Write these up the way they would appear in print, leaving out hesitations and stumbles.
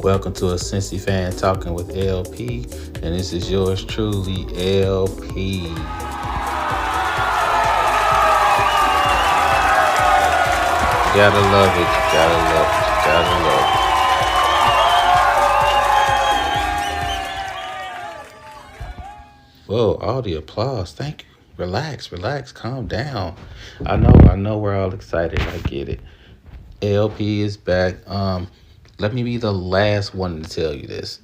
Welcome to a Cincy fan talking with LP, and this is yours truly, LP. You gotta love it. You gotta love it. You gotta love it. Whoa! All the applause. Thank you. Relax, relax, calm down. I know we're all excited. I get it. LP is back. Let me be the last one to tell you this.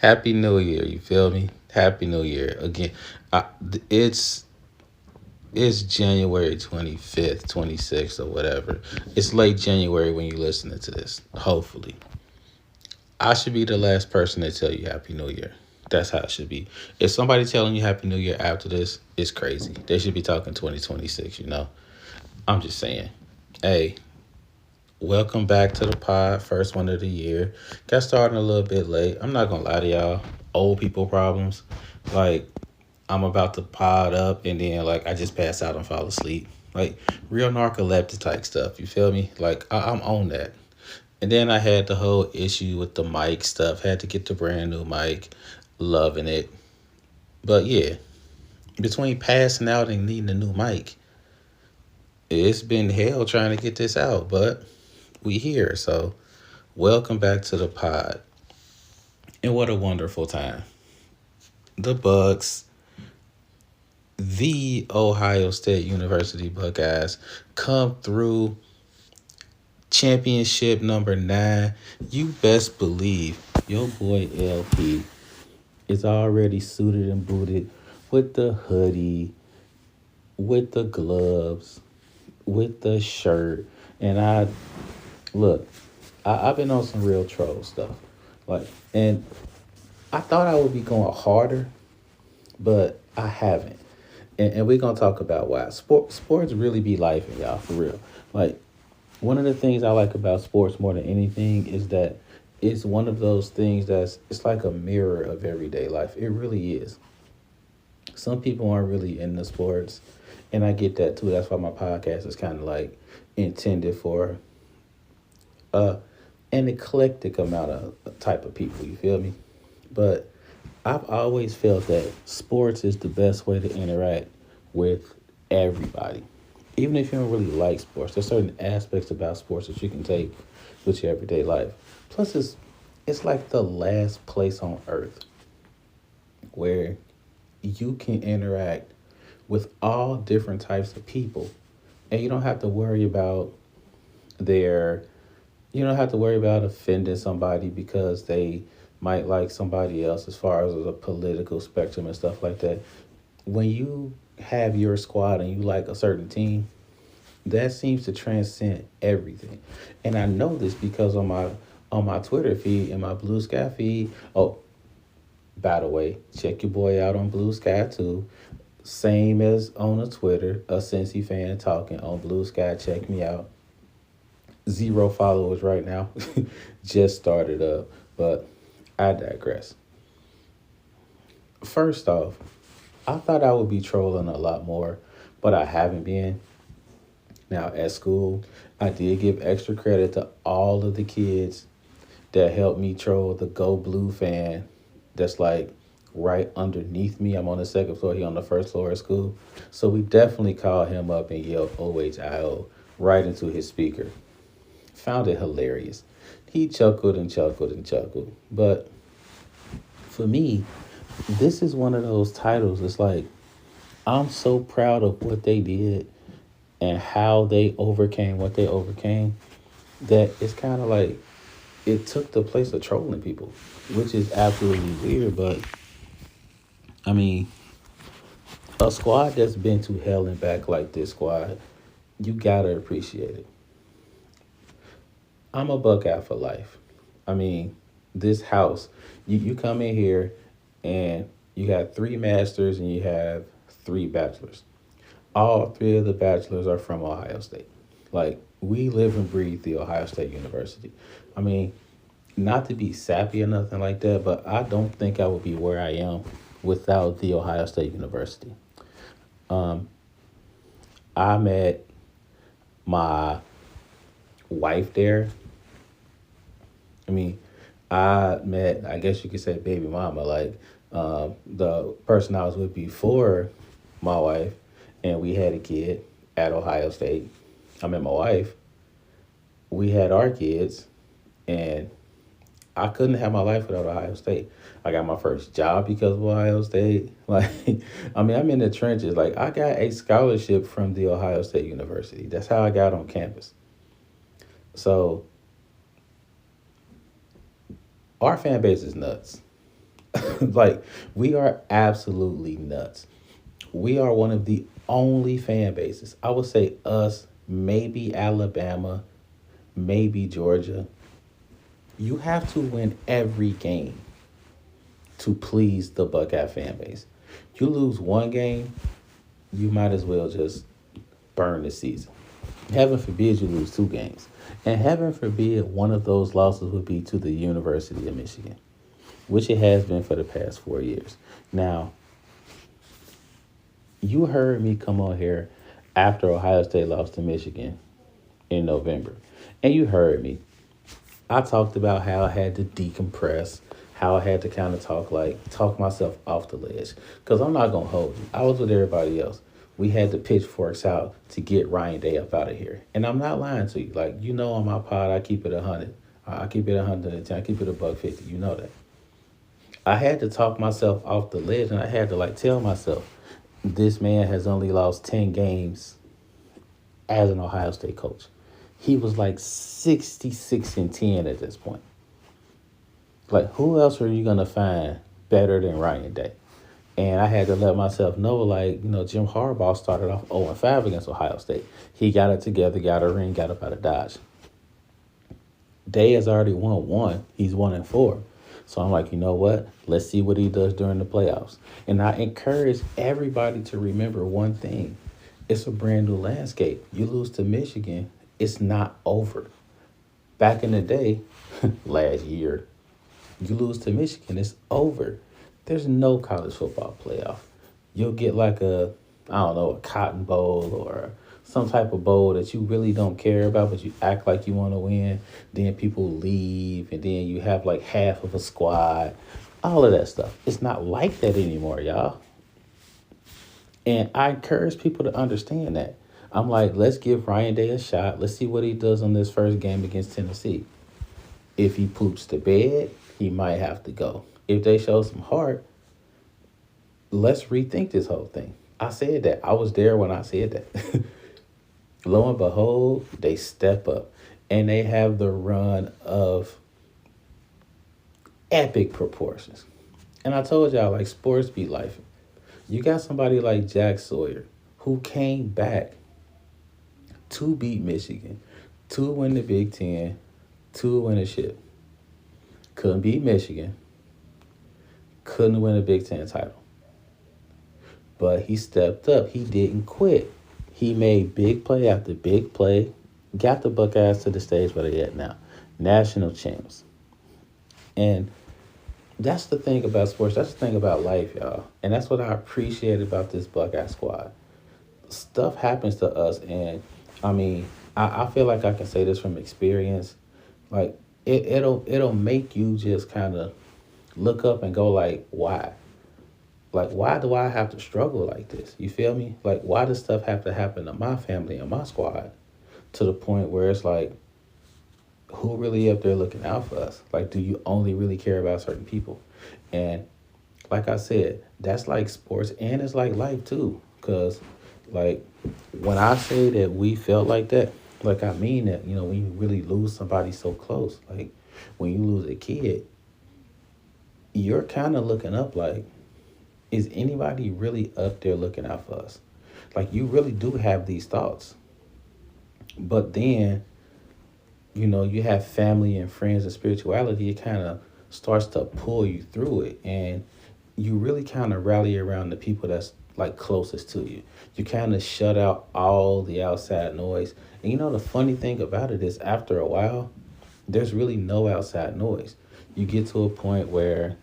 Happy New Year. You feel me? Happy New Year again. I, it's it's January 25th, 26th, or whatever. It's late January when you're listening to this. Hopefully, I should be the last person to tell you Happy New Year. That's how it should be. If somebody telling you Happy New Year after this, it's crazy. They should be talking 2026. I'm just saying. Hey, welcome back to the pod, first one of the year. Got started a little bit late. I'm not gonna lie to y'all. Old people problems. Like I'm about to pod up and then like I just pass out and fall asleep. Like real narcoleptic type stuff. You feel me? Like I'm on that. And then I had the whole issue with the mic stuff. Had to get the brand new mic. Loving it. But yeah, between passing out and needing a new mic, it's been hell trying to get this out. But we here. So welcome back to the pod. And what a wonderful time. The Bucks, the Ohio State University Buckeyes, come through championship number 9. You best believe your boy LP is already suited and booted with the hoodie, with the gloves, with the shirt. And look, I've been on some real troll stuff. And I thought I would be going harder, but I haven't. And we're gonna talk about why. Sports really be life, y'all, for real. Like one of the things I like about sports more than anything is that it's one of those things it's like a mirror of everyday life. It really is. Some people aren't really into sports, and I get that too. That's why my podcast is kind of like intended for uh an eclectic amount of type of people. You feel me? But I've always felt that sports is the best way to interact with everybody. Even if you don't really like sports, there's certain aspects about sports that you can take with your everyday life. Plus, it's like the last place on earth where you can interact with all different types of people, and you don't have to worry about their you don't have to worry about offending somebody because they might like somebody else as far as the political spectrum and stuff like that. When you have your squad and you like a certain team, that seems to transcend everything. And I know this because on my Twitter feed and my Blue Sky feed. Oh, by the way, check your boy out on Blue Sky too. Same as on the Twitter, a Cincy fan talking on Blue Sky. Check me out. Zero followers right now. Just started up, but I digress. First off, I thought I would be trolling a lot more, but I haven't been. Now, at school, I did give extra credit to all of the kids that helped me troll the Go Blue fan that's like right underneath me. I'm on the second floor, he on the first floor of school. So we definitely called him up and yelled OHIO right into his speaker. Found it hilarious. He chuckled and chuckled and chuckled. But for me, this is one of those titles. It's like, I'm so proud of what they did and how they overcame what they overcame that it's kind of like it took the place of trolling people, which is absolutely weird. But I mean, a squad that's been to hell and back like this squad, you gotta appreciate it. I'm a Buckeye for life. I mean, this house, you come in here and you have three masters and you have three bachelors. All three of the bachelors are from Ohio State. Like, we live and breathe the Ohio State University. I mean, not to be sappy or nothing like that, but I don't think I would be where I am without the Ohio State University. Um, I met my wife there. I mean, I met, I guess you could say, baby mama, like the person I was with before my wife, and we had a kid at Ohio State. I met my wife. We had our kids, and I couldn't have my life without Ohio State. I got my first job because of Ohio State. Like, I mean, I'm in the trenches. Like, I got a scholarship from the Ohio State University. That's how I got on campus. So our fan base is nuts. Like, we are absolutely nuts. We are one of the only fan bases. I would say us, maybe Alabama, maybe Georgia. You have to win every game to please the Buckeye fan base. You lose one game, you might as well just burn the season. Heaven forbid you lose two games. And heaven forbid one of those losses would be to the University of Michigan, which it has been for the past 4 years. Now, you heard me come on here after Ohio State lost to Michigan in November. And you heard me. I talked about how I had to decompress, how I had to kind of talk myself off the ledge. Because I'm not going to hold you. I was with everybody else. We had the pitchforks out to get Ryan Day up out of here. And I'm not lying to you. Like, you know, on my pod, I keep it 100. I keep it 110. I keep it a buck 50. You know that. I had to talk myself off the ledge, and I had to like tell myself, this man has only lost 10 games as an Ohio State coach. He was like 66-10 at this point. Like, who else are you gonna find better than Ryan Day? And I had to let myself know, like, you know, Jim Harbaugh started off 0-5 against Ohio State. He got it together, got a ring, got up out of Dodge. Day has already won one. He's 1-4. So I'm like, you know what? Let's see what he does during the playoffs. And I encourage everybody to remember one thing. It's a brand new landscape. You lose to Michigan, it's not over. Back in the day, last year, you lose to Michigan, it's over. There's no college football playoff. You'll get like I don't know, a Cotton Bowl or some type of bowl that you really don't care about, but you act like you want to win. Then people leave, and then you have like half of a squad. All of that stuff. It's not like that anymore, y'all. And I encourage people to understand that. I'm like, let's give Ryan Day a shot. Let's see what he does on this first game against Tennessee. If he poops the bed, he might have to go. If they show some heart, let's rethink this whole thing. I said that. I was there when I said that. Lo and behold, they step up. And they have the run of epic proportions. And I told y'all, like, sports be life. You got somebody like Jack Sawyer who came back to beat Michigan, to win the Big Ten, to win a ship. Couldn't beat Michigan. Couldn't win a Big Ten title. But he stepped up. He didn't quit. He made big play after big play. Got the Buckeyes to the stage where they're at now. National champs. And that's the thing about sports. That's the thing about life, y'all. And that's what I appreciate about this Buckeye squad. Stuff happens to us. And, I mean, I feel like I can say this from experience. Like, it'll make you just kind of look up and go like, why? Like, why do I have to struggle like this? You feel me? Like, why does stuff have to happen to my family and my squad to the point where it's like, who really up there looking out for us? Like, do you only really care about certain people? And like I said, that's like sports and it's like life too. Because, like, when I say that we felt like that, like, I mean that, you know, when you really lose somebody so close, like, when you lose a kid, you're kind of looking up like, is anybody really up there looking out for us? Like, you really do have these thoughts. But then, you know, you have family and friends and spirituality, it kind of starts to pull you through it. And you really kind of rally around the people that's like closest to you. You kind of shut out all the outside noise. And you know, the funny thing about it is after a while, there's really no outside noise. You get to a point where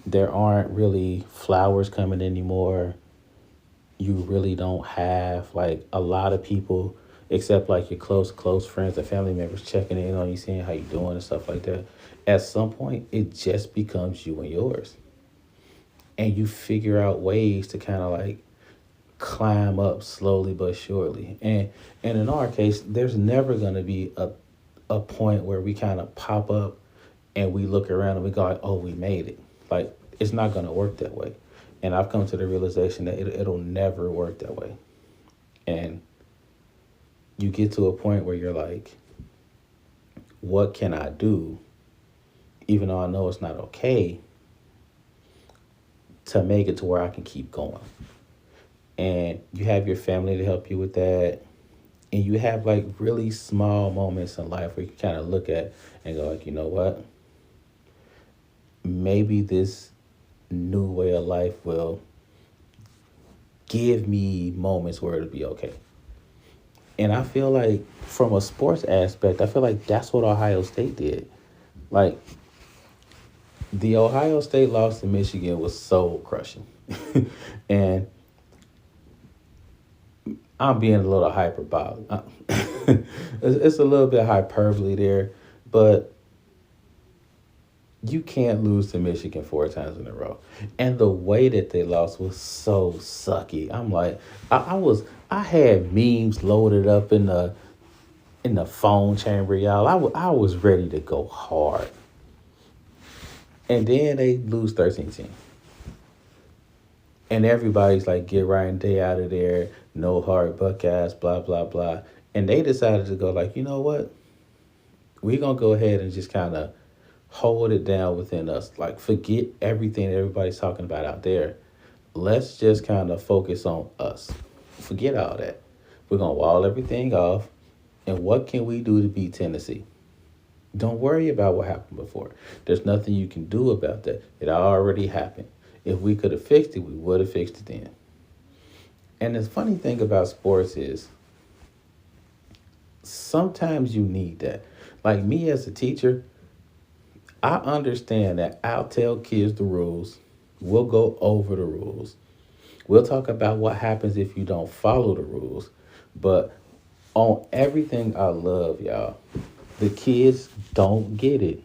there aren't really flowers coming anymore. You really don't have like a lot of people except like your close friends and family members checking in on you, seeing how you doing and stuff like that. At some point, it just becomes you and yours. And you figure out ways to kind of like climb up slowly but surely. And in our case, there's never going to be a point where we kind of pop up and we look around and we go like, oh, we made it. Like, it's not going to work that way. And I've come to the realization that it'll never work that way. And you get to a point where you're like, what can I do, even though I know it's not okay, to make it to where I can keep going? And you have your family to help you with that. And you have like really small moments in life where you can kind of look at and go like, you know what? Maybe this new way of life will give me moments where it'll be okay. And I feel like from a sports aspect, I feel like that's what Ohio State did. Like the Ohio State loss to Michigan was soul crushing. And I'm being a little hyperbolic. It's a little bit hyperbole there, but you can't lose to Michigan 4 times in a row. And the way that they lost was so sucky. I'm like, I had memes loaded up in the phone chamber, y'all. I was ready to go hard. And then they lose 13-10. And everybody's like, get Ryan Day out of there, no heart Buckeyes, blah, blah, blah. And they decided to go like, you know what? We're going to go ahead and just kind of hold it down within us. Like, forget everything that everybody's talking about out there. Let's just kind of focus on us. Forget all that. We're going to wall everything off. And what can we do to beat Tennessee? Don't worry about what happened before. There's nothing you can do about that. It already happened. If we could have fixed it, we would have fixed it then. And the funny thing about sports is sometimes you need that. Like me as a teacher, I understand that I'll tell kids the rules. We'll go over the rules. We'll talk about what happens if you don't follow the rules. But on everything I love, y'all, the kids don't get it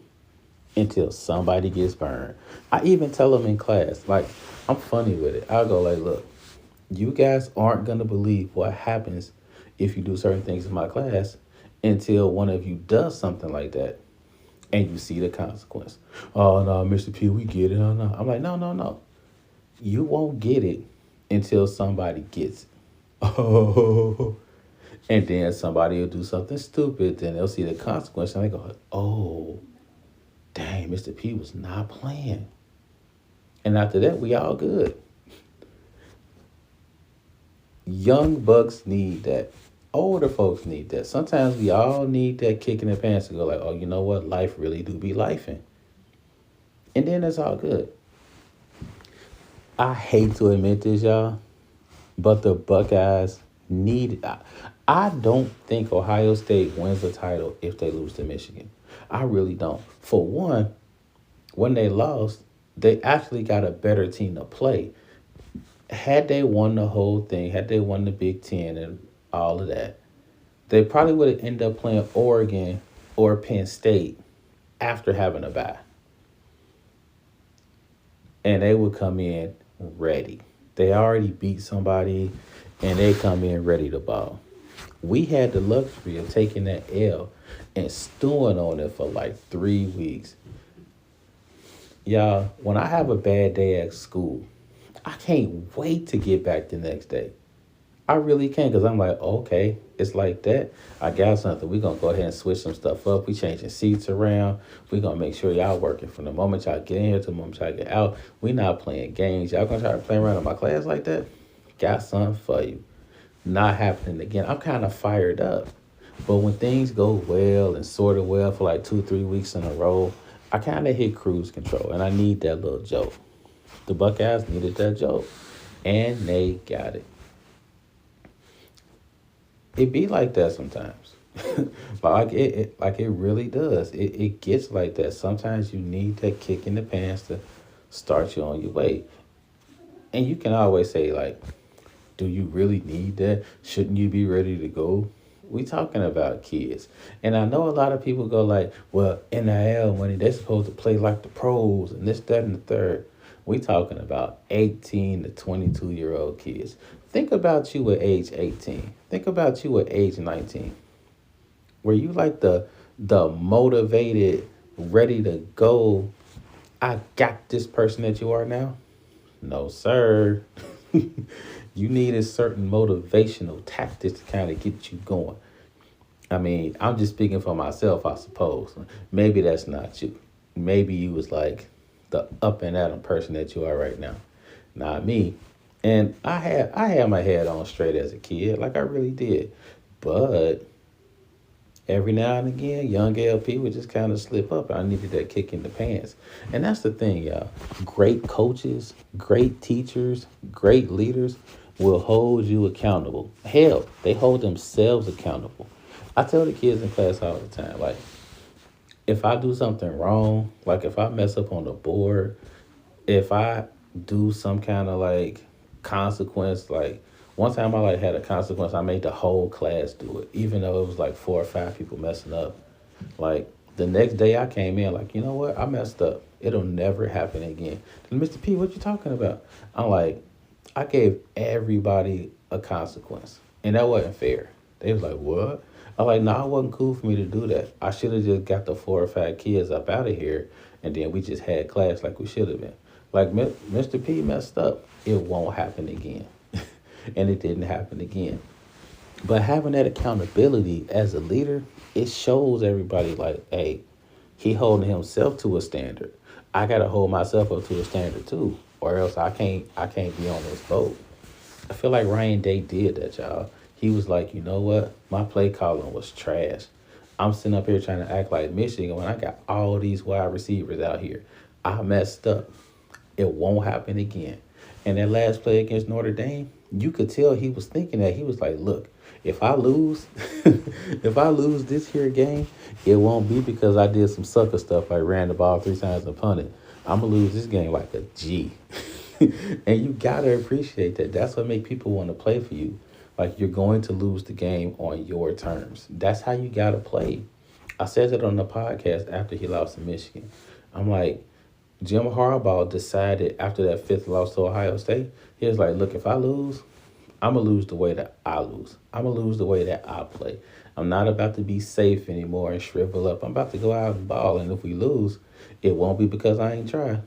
until somebody gets burned. I even tell them in class, like, I'm funny with it. I'll go like, look, you guys aren't going to believe what happens if you do certain things in my class until one of you does something like that and you see the consequence. Oh, no, Mr. P, we get it. Oh, no. I'm like, no, no, no. You won't get it until somebody gets it. Oh. And then somebody will do something stupid. Then they'll see the consequence and they go, oh, dang, Mr. P was not playing. And after that, we all good. Young bucks need that. Older folks need that. Sometimes we all need that kick in the pants to go like, oh, you know what? Life really do be lifing. And then it's all good. I hate to admit this, y'all, but the Buckeyes need it. I don't think Ohio State wins the title if they lose to Michigan. I really don't. For one, when they lost, they actually got a better team to play. Had they won the whole thing, had they won the Big Ten and all of that, they probably would have ended up playing Oregon or Penn State after having a bye. And they would come in ready. They already beat somebody, and they come in ready to ball. We had the luxury of taking that L and stewing on it for like 3 weeks. Y'all, when I have a bad day at school, I can't wait to get back the next day. I really can't, because I'm like, okay, it's like that. I got something. We're going to go ahead and switch some stuff up. We changing seats around. We're going to make sure y'all working from the moment y'all get in here to the moment y'all get out. We not playing games. Y'all going to try to play around in my class like that? Got something for you. Not happening again. I'm kind of fired up. But when things go well and sort of well for like 2-3 weeks in a row, I kind of hit cruise control, and I need that little joke. The Buckeyes needed that joke, and they got it. It be like that sometimes. But it really does. It gets like that. Sometimes you need that kick in the pants to start you on your way. And you can always say, like, do you really need that? Shouldn't you be ready to go? We talking about kids. And I know a lot of people go like, well, NIL money, they're supposed to play like the pros and this, that, and the third. We talking about 18 to 22-year-old kids. Think about you at age 18. Think about you at age 19. Were you like the motivated, ready to go, I got this person that you are now? No, sir. You needed certain motivational tactics to kind of get you going. I mean, I'm just speaking for myself, I suppose. Maybe that's not you. Maybe you was like the up and at 'em person that you are right now. Not me. And I had my head on straight as a kid, like I really did. But every now and again, young LP would just kind of slip up. I needed that kick in the pants. And that's the thing, y'all. Great coaches, great teachers, great leaders will hold you accountable. Hell, they hold themselves accountable. I tell the kids in class all the time, like, if I do something wrong, like if I mess up on the board, if I do some kind of like consequence, like one time I like had a consequence, I made the whole class do it, even though it was like four or five people messing up. Like the next day I came in, like, you know what? I messed up. It'll never happen again. And Mr. P, what you talking about? I'm like, I gave everybody a consequence. And that wasn't fair. They was like, what? I'm like, no, it wasn't cool for me to do that. I should have just got the four or five kids up out of here and then we just had class like we should have been. Like Mr. P messed up. It won't happen again. And it didn't happen again. But having that accountability as a leader, it shows everybody like, hey, he holding himself to a standard. I gotta hold myself up to a standard too, or else I can't be on this boat. I feel like Ryan Day did that, y'all. He was like, you know what? My play calling was trash. I'm sitting up here trying to act like Michigan when I got all these wide receivers out here. I messed up. It won't happen again. And that last play against Notre Dame, you could tell he was thinking that. He was like, look, if I lose, if I lose this here game, it won't be because I did some sucker stuff like ran the ball three times and punted. I'm going to lose this game like a G. And you got to appreciate that. That's what make people want to play for you. Like you're going to lose the game on your terms. That's how you got to play. I said that on the podcast after he lost to Michigan. I'm like, Jim Harbaugh decided after that fifth loss to Ohio State, he was like, look, if I lose, I'm going to lose the way that I lose. I'm going to lose the way that I play. I'm not about to be safe anymore and shrivel up. I'm about to go out and ball. And if we lose, it won't be because I ain't trying.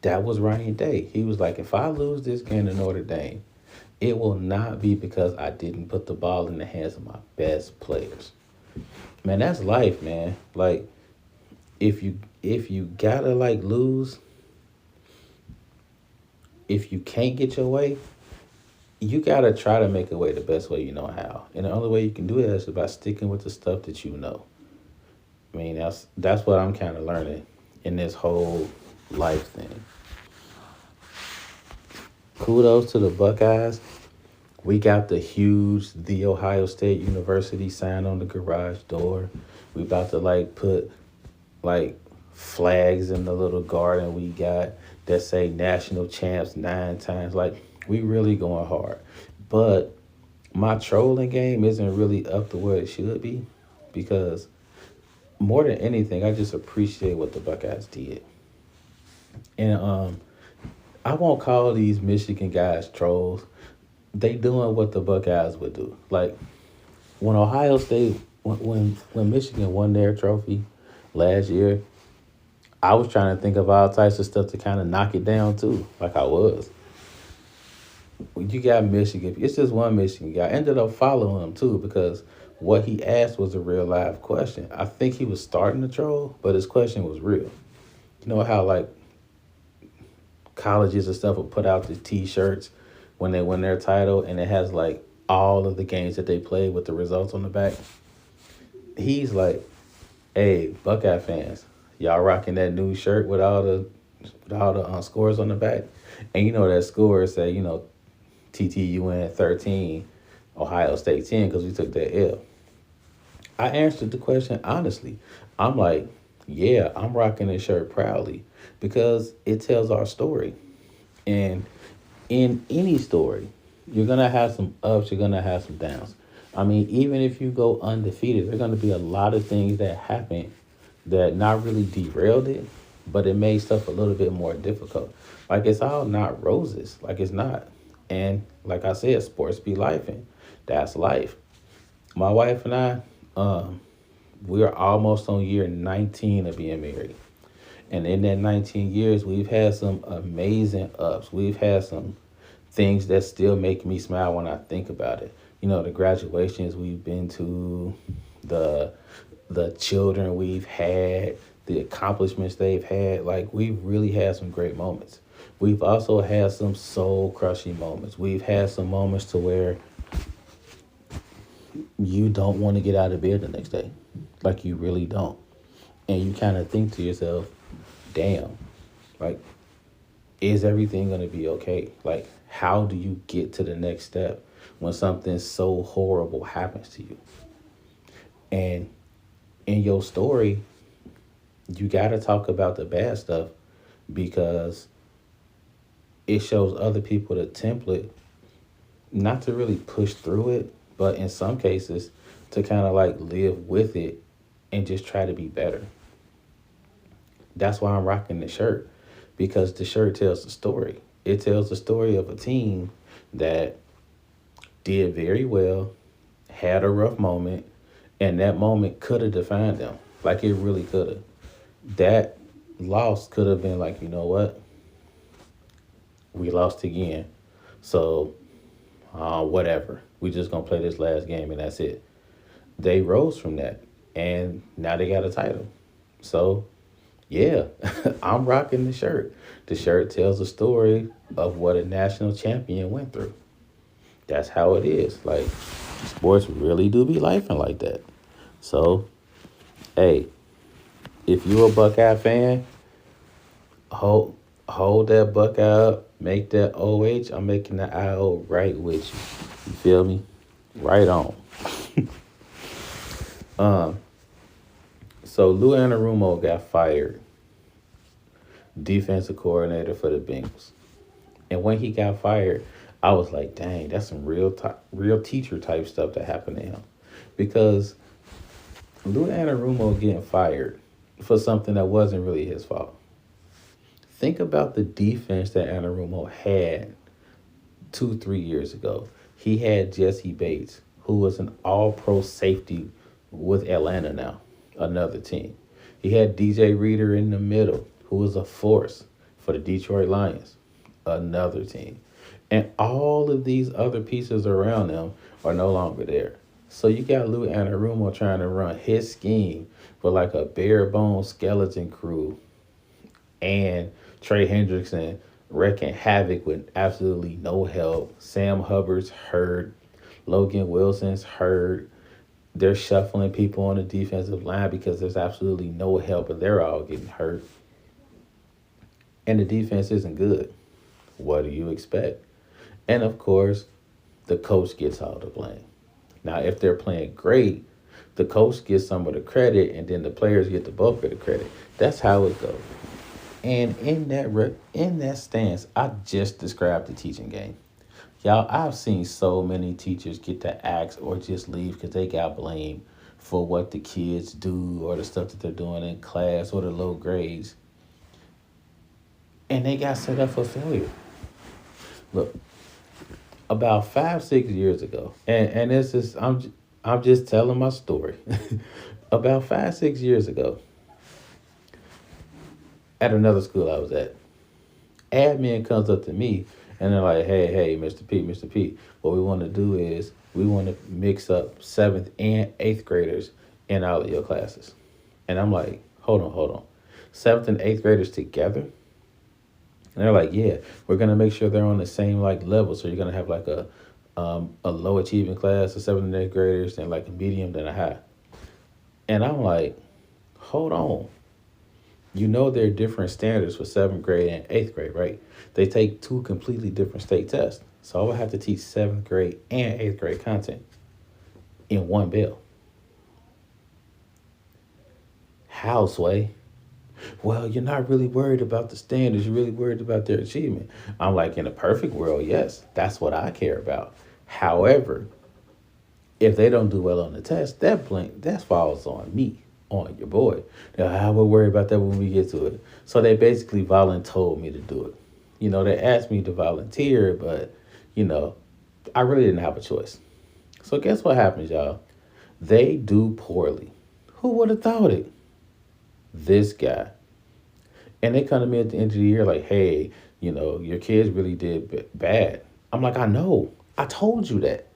That was Ryan Day. He was like, if I lose this game to Notre Dame, it will not be because I didn't put the ball in the hands of my best players. Man, that's life, man. Like, if you gotta like lose, if you can't get your way, you gotta try to make a way the best way you know how. And the only way you can do that is by sticking with the stuff that you know. I mean, that's what I'm kind of learning in this whole life thing. Kudos to the Buckeyes. We got the Ohio State University sign on the garage door. We about to like put like flags in the little garden we got that say national champs 9 times. Like we really going hard. But my trolling game isn't really up to where it should be because more than anything, I just appreciate what the Buckeyes did. And I won't call these Michigan guys trolls. They doing what the Buckeyes would do. Like when Ohio State, when Michigan won their trophy last year, I was trying to think of all types of stuff to kind of knock it down too, like I was. When you got Michigan, it's just one Michigan guy. I ended up following him too because what he asked was a real live question. I think he was starting to troll, but his question was real. You know how like colleges and stuff will put out the T-shirts when they win their title, and it has like all of the games that they played with the results on the back. He's like, "Hey, Buckeye fans, y'all rocking that new shirt with all the scores on the back, and you know that score say TTUN 13, Ohio State 10 because we took that L." I answered the question honestly. I'm like, yeah, I'm rocking this shirt proudly because it tells our story. And in any story, you're going to have some ups, you're going to have some downs. I mean, even if you go undefeated, there are going to be a lot of things that happen that not really derailed it, but it made stuff a little bit more difficult. Like it's all not roses. Like it's not. And like I said, sports be life, and that's life. My wife and I, um, we're almost on year 19 of being married. And in that 19 years, we've had some amazing ups. We've had some things that still make me smile when I think about it. You know, the graduations we've been to, the children we've had, the accomplishments they've had. Like we've really had some great moments. We've also had some soul crushing moments. We've had some moments to where you don't want to get out of bed the next day. Like you really don't. And you kind of think to yourself, damn, like, is everything going to be okay? Like, how do you get to the next step when something so horrible happens to you? And in your story, you got to talk about the bad stuff because it shows other people the template, not to really push through it, but in some cases to kind of like live with it and just try to be better. That's why I'm rocking the shirt, because the shirt tells the story. It tells the story of a team that did very well, had a rough moment, and that moment could have defined them. Like it really could have. That loss could have been like, you know what? We lost again. So, whatever. We just gonna play this last game and that's it. They rose from that, and now they got a title. So, yeah, I'm rocking the shirt. The shirt tells a story of what a national champion went through. That's how it is. Like, sports really do be life and like that. So, hey, if you're a Buckeye fan, hold hold that Buckeye up, make that OH. I'm making the IO right with you. You feel me? Right on. Um, so Lou Anarumo got fired, defensive coordinator for the Bengals. And when he got fired, I was like, dang, that's some real teacher type stuff that happened to him. Because Lou Anarumo getting fired for something that wasn't really his fault. Think about the defense that Anarumo had 2, 3 years ago. He had Jesse Bates, who was an all pro safety with Atlanta now, another team. He had DJ Reader in the middle, who was a force for the Detroit Lions, another team. And all of these other pieces around them are no longer there. So you got Lou Anarumo trying to run his scheme with like a bare bones skeleton crew and Trey Hendrickson wrecking havoc with absolutely no help. Sam Hubbard's hurt. Logan Wilson's hurt. They're shuffling people on the defensive line because there's absolutely no help and they're all getting hurt. And the defense isn't good. What do you expect? And of course, the coach gets all the blame. Now, if they're playing great, the coach gets some of the credit and then the players get the bulk of the credit. That's how it goes. And in that stance, I just described the teaching game. Y'all, I've seen so many teachers get the axe or just leave because they got blamed for what the kids do or the stuff that they're doing in class or the low grades. And they got set up for failure. Look, about 5, 6 years ago, and this is I'm just telling my story. About 5, 6 years ago, at another school I was at, admin comes up to me and they're like, hey, Mr. P, what we want to do is we want to mix up seventh and eighth graders in all of your classes. And I'm like, hold on. Seventh and eighth graders together? And they're like, yeah, we're gonna make sure they're on the same like level. So you're gonna have like a low achieving class of seventh and eighth graders, and like a medium, then a high. And I'm like, hold on. You know there are different standards for seventh grade and eighth grade, right? They take two completely different state tests. So I would have to teach seventh grade and eighth grade content in one bill. How, Sway? Well, you're not really worried about the standards. You're really worried about their achievement. I'm like, in a perfect world, yes, that's what I care about. However, If they don't do well on the test, that falls on me, on your boy. Now, I will worry about that when we get to it. So they basically voluntold me to do it. They asked me to volunteer, but you know, I really didn't have a choice. So guess what happens, y'all? They do poorly. Who would have thought it? This guy. And they come to me at the end of the year like, hey, your kids really did bad. I'm like, I know. I told you that.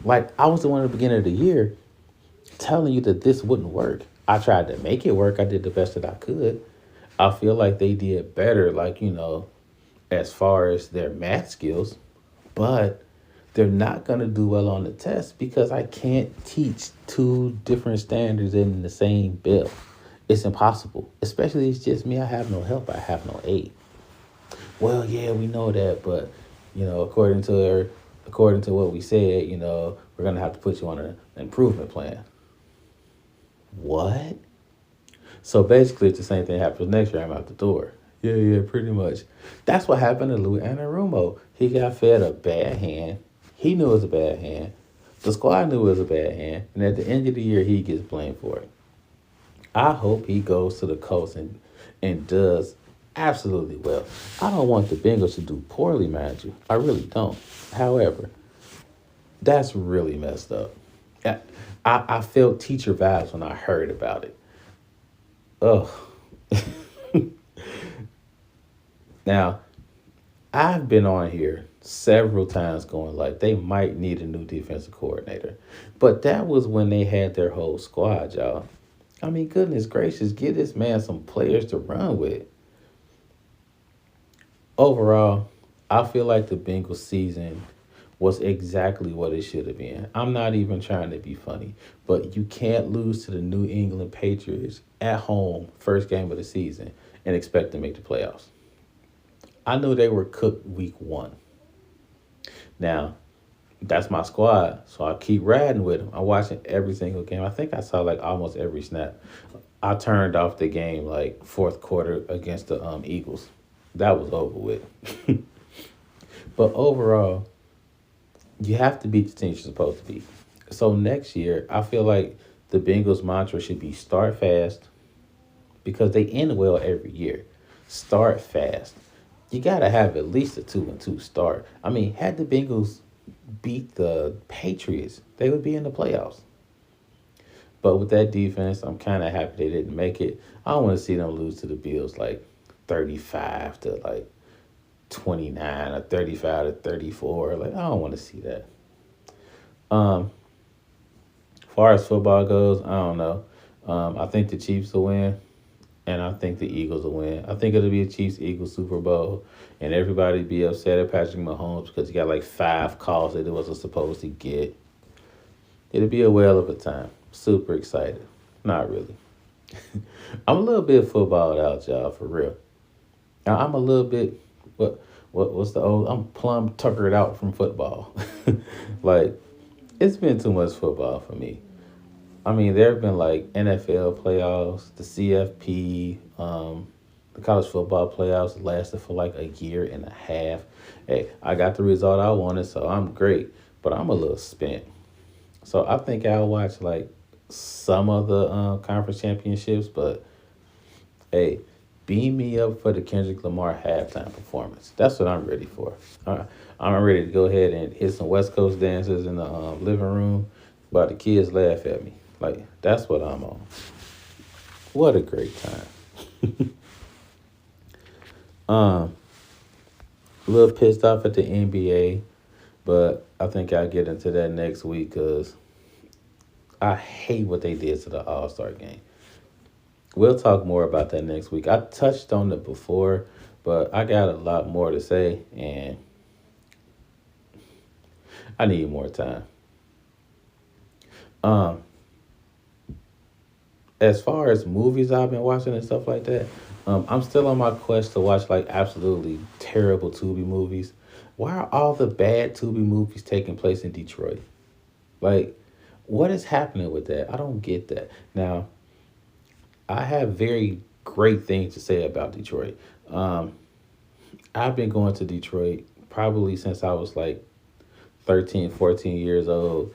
Like, I was the one at the beginning of the year telling you that this wouldn't work. I tried to make it work. I did the best that I could. I feel like they did better, like, as far as their math skills, but they're not going to do well on the test because I can't teach two different standards in the same bill. It's impossible, especially it's just me. I have no help. I have no aid. Well, yeah, we know that, but according to what we said, we're gonna have to put you on an improvement plan. What? So basically, it's the same thing happens next year. I'm out the door. Yeah, pretty much. That's what happened to Lou Anarumo. He got fed a bad hand. He knew it was a bad hand. The squad knew it was a bad hand, and at the end of the year, he gets blamed for it. I hope he goes to the coast and does absolutely well. I don't want the Bengals to do poorly, mind you. I really don't. However, that's really messed up. I, I felt teacher vibes when I heard about it. Ugh. Now, I've been on here several times going like they might need a new defensive coordinator. But that was when they had their whole squad, y'all. I mean, goodness gracious, give this man some players to run with. Overall, I feel like the Bengals season was exactly what it should have been. I'm not even trying to be funny, but you can't lose to the New England Patriots at home, first game of the season, and expect to make the playoffs. I knew they were cooked week one. Now, that's my squad, so I keep riding with them. I'm watching every single game. I think I saw like almost every snap. I turned off the game like fourth quarter against the Eagles. That was over with. But overall, you have to beat the team you're supposed to beat. So next year, I feel like the Bengals mantra should be start fast because they end well every year. Start fast. You got to have at least a 2-2 start. I mean, had the Bengals beat the Patriots, they would be in the playoffs. But with that defense, I'm kind of happy they didn't make it. I don't want to see them lose to the Bills like 35 to like 29 or 35 to 34. Like, I don't want to see that. As far as football goes, I don't know. I think the Chiefs will win, and I think the Eagles will win. I think it'll be a Chiefs-Eagles Super Bowl, and everybody be upset at Patrick Mahomes because he got like 5 calls that he wasn't supposed to get. It'll be a whale of a time. Super excited. Not really. I'm a little bit footballed out, y'all, for real. Now, I'm a little bit, what's the old, I'm plumb tuckered out from football. Like, it's been too much football for me. I mean, there have been like NFL playoffs, the CFP, the college football playoffs lasted for like a year and a half. Hey, I got the result I wanted, so I'm great, but I'm a little spent. So I think I'll watch like some of the conference championships, but hey, beam me up for the Kendrick Lamar halftime performance. That's what I'm ready for. I'm ready to go ahead and hit some West Coast dances in the living room while the kids laugh at me. Like, that's what I'm on. What a great time. A little pissed off at the NBA, but I think I'll get into that next week because I hate what they did to the All-Star game. We'll talk more about that next week. I touched on it before, but I got a lot more to say, and I need more time. As far as movies I've been watching and stuff like that, I'm still on my quest to watch like absolutely terrible Tubi movies. Why are all the bad Tubi movies taking place in Detroit? Like, what is happening with that? I don't get that. Now, I have very great things to say about Detroit. I've been going to Detroit probably since I was like 13, 14 years old.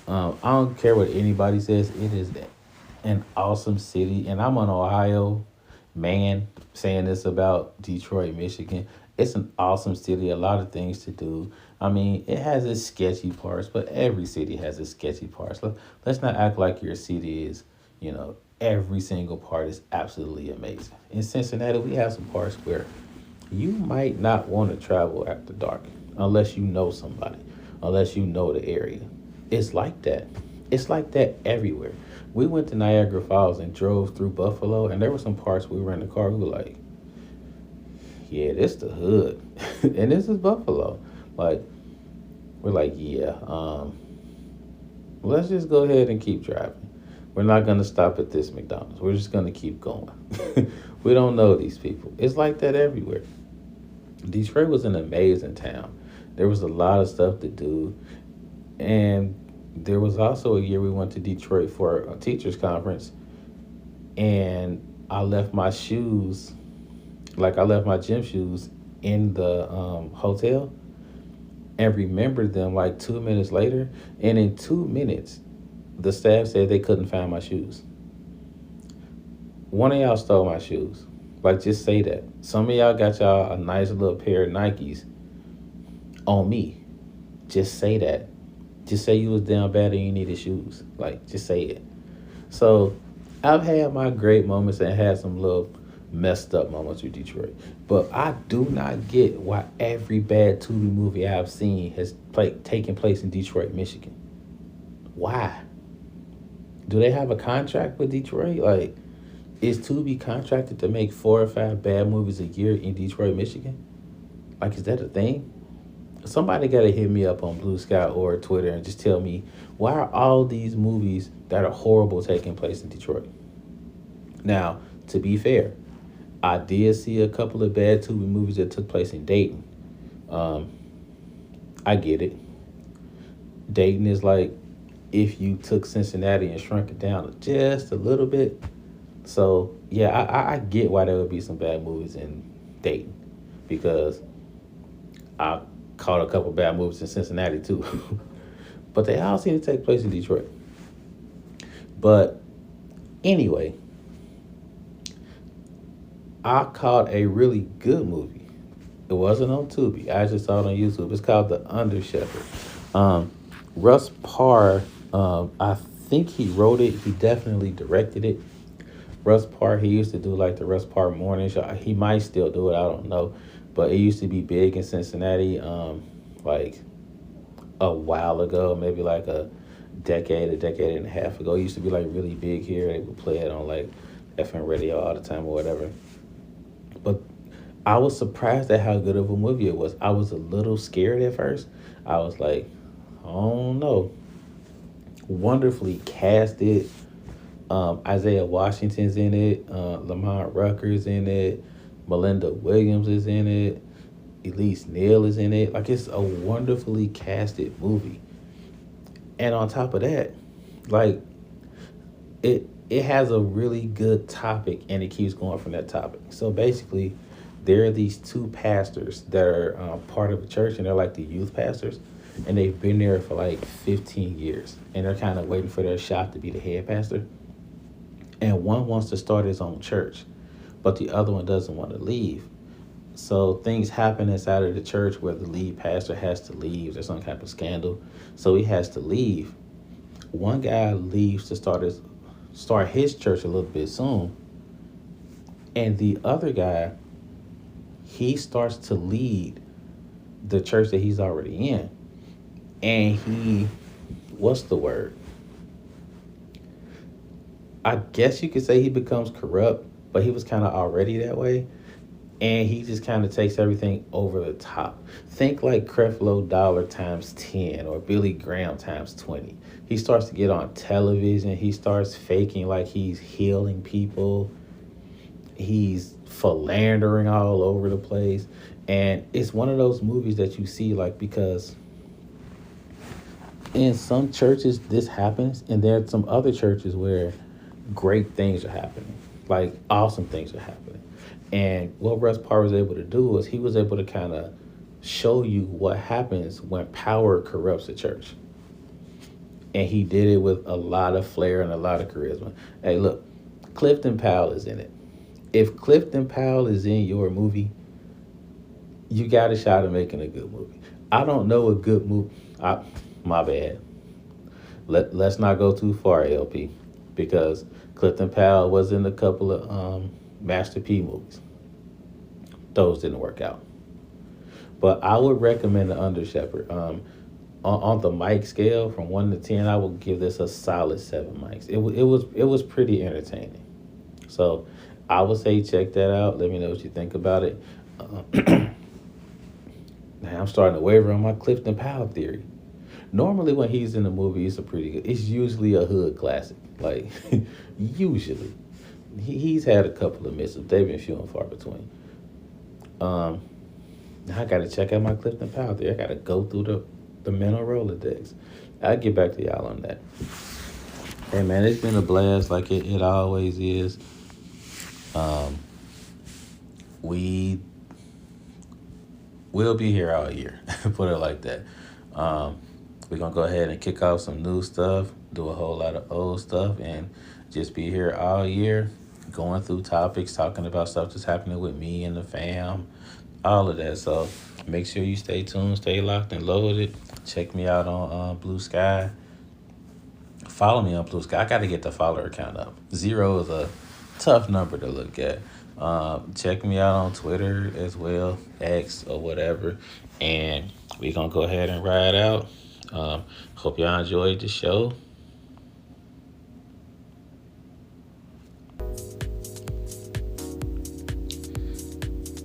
I don't care what anybody says. It is an awesome city, and I'm an Ohio man saying this about Detroit, Michigan. It's an awesome city. A lot of things to do. I mean, it has its sketchy parts, but every city has its sketchy parts. Let's not act like your city is, every single part is absolutely amazing. In Cincinnati, we have some parts where you might not want to travel after dark unless you know somebody, unless you know the area. It's like that. It's like that everywhere. We went to Niagara Falls and drove through Buffalo, and there were some parts we were in the car. We were like, "Yeah, this the hood, and this is Buffalo." Like, we're like, "Yeah, let's just go ahead and keep driving. We're not gonna stop at this McDonald's. We're just gonna keep going." We don't know these people. It's like that everywhere. Detroit was an amazing town. There was a lot of stuff to do. And there was also a year we went to Detroit for a teachers conference, and I left my shoes, like I left my gym shoes in the hotel, and remembered them like 2 minutes later. And in 2 minutes, the staff said they couldn't find my shoes. One of y'all stole my shoes. Like, just say that. Some of y'all got y'all a nice little pair of Nikes on me. Just say that. Just say you was down bad and you needed shoes. Like, just say it. So I've had my great moments and had some little messed up moments with Detroit. But I do not get why every bad Tubi movie I've seen has taken place in Detroit, Michigan. Why? Do they have a contract with Detroit? Like, is Tubi contracted to make 4 or 5 bad movies a year in Detroit, Michigan? Like, is that a thing? Somebody got to hit me up on Blue Sky or Twitter and just tell me, why are all these movies that are horrible taking place in Detroit? Now, to be fair, I did see a couple of bad Tubi movies that took place in Dayton. I get it. Dayton is like if you took Cincinnati and shrunk it down just a little bit. So, yeah, I get why there would be some bad movies in Dayton, because I caught a couple bad movies in Cincinnati too. But they all seem to take place in Detroit. But anyway, I caught a really good movie. It wasn't on Tubi. I just saw it on YouTube. It's called The Under Shepherd. Russ Parr, I think he wrote it. He definitely directed it. Russ Parr, he used to do like the Russ Parr morning show. He might still do it. I don't know. But it used to be big in Cincinnati, like a while ago, maybe like a decade and a half ago. It used to be like really big here. They would play it on like FM radio all the time or whatever. But I was surprised at how good of a movie it was. I was a little scared at first. I was like, oh no. Wonderfully casted. Isaiah Washington's in it. Lamont Rucker's in it. Melinda Williams is in it. Elise Neal is in it. Like, it's a wonderfully casted movie. And on top of that, like, it has a really good topic, and it keeps going from that topic. So basically, there are these two pastors that are part of a church, and they're like the youth pastors, and they've been there for like 15 years, and they're kind of waiting for their shot to be the head pastor. And one wants to start his own church, but the other one doesn't want to leave. So things happen inside of the church where the lead pastor has to leave. There's some kind of scandal, so he has to leave. One guy leaves to start his church a little bit soon, and the other guy, he starts to lead the church that he's already in, and what's the word? I guess you could say he becomes corrupt, but he was kind of already that way. And he just kind of takes everything over the top. Think like Creflo Dollar times 10 or Billy Graham times 20. He starts to get on television. He starts faking like he's healing people. He's philandering all over the place. And it's one of those movies that you see, like, because in some churches this happens, and there are some other churches where great things are happening. Like, awesome things are happening. And what Russ Parr was able to do was he was able to kind of show you what happens when power corrupts a church. and he did it with a lot of flair and a lot of charisma. Hey, look, Clifton Powell is in it. If Clifton Powell is in your movie, you got a shot at making a good movie. I don't know a good movie. My bad. Let's not go too far, LP, because Clifton Powell was in a couple of Master P movies. Those didn't work out. But I would recommend The Under Shepherd. On the mic scale from 1 to 10, I would give this a solid 7 mics. It was pretty entertaining. So I would say check that out. Let me know what you think about it. Now I'm starting to waver on my Clifton Powell theory. Normally when he's in a movie, it's a pretty good. It's usually a hood classic. Like usually, he's had a couple of misses. They've been few and far between. Um, Now I got to check out my Clifton Powell theory. I got to go through the mental Rolodex. I'll get back to y'all on that. Hey man, it's been a blast like it always is. Um, we will be here all year. Put it like that. We're going to go ahead and kick off some new stuff, do a whole lot of old stuff, and just be here all year going through topics, talking about stuff that's happening with me and the fam, all of that. So make sure you stay tuned, stay locked and loaded. Check me out on Blue Sky. Follow me on Blue Sky. I got to get the follower count up. 0 is a tough number to look at. Check me out on Twitter as well, X or whatever. And we're going to go ahead and ride out. Hope y'all enjoyed the show.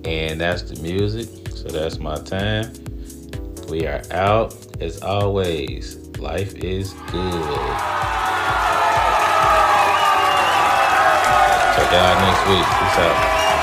And that's the music. So that's my time. We are out. As always, life is good. Check out next week. Peace out.